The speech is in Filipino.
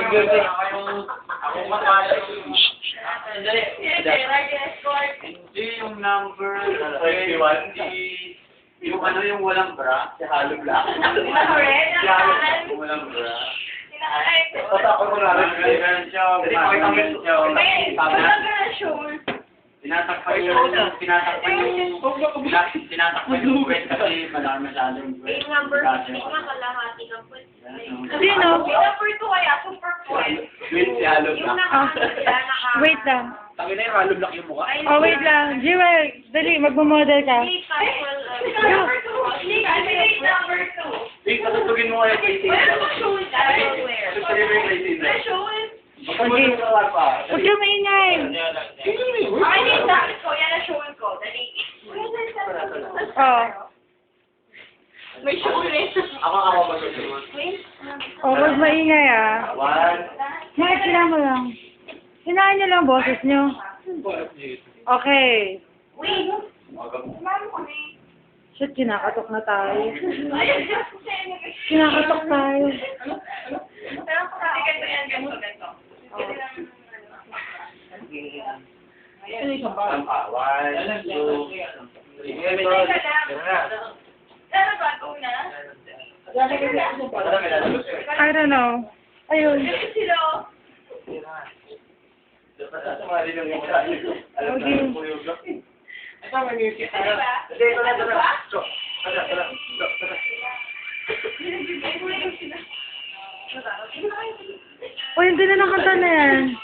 Music. Ako matalo. Hindi yung number 21. Yung ano yung walang bra, si Halo Black. Yung walang bra. Tatakot ko na rin. Ganun siya. Tinatakpan yung wet kasi malaki masyadong wet. Number 6 na kalahati ng point. Sino? Number 2 kaya, super point. Wet si Halo Yung Black. Wait lang. Sabi na yung Halo Black yung mukha. Oh, wait lang. Jewel, dali, magmamodel ka. Number 2. Number 2. Hey, patutugin mo kaya kay Where the shoes? I will wear. Tutugin mo yung kay Tina. The shoes? Magpapagod ka lang pa. Huwag ka maingay. Ay, hindi, sabi ko. Yan ang shoes ko. Dali. Oh. May shoes rin. Ako ba ito? Oh, huwag maingay ah. 1. Mga kailangan mo lang. Hinaan niyo lang boses niyo. Okay. Wait. Sumama ko na eh. Shit, kinakatok na tayo. Ayun. Kinakatok tayo. Pero kung ganito yan, ganito. Ano yung sampal? 1, 2, 3. Ano ba? Go na? I don't know. Ayun. Sila. Ito may music. Ano ba? Ito na. O, hindi na nakanta na yan.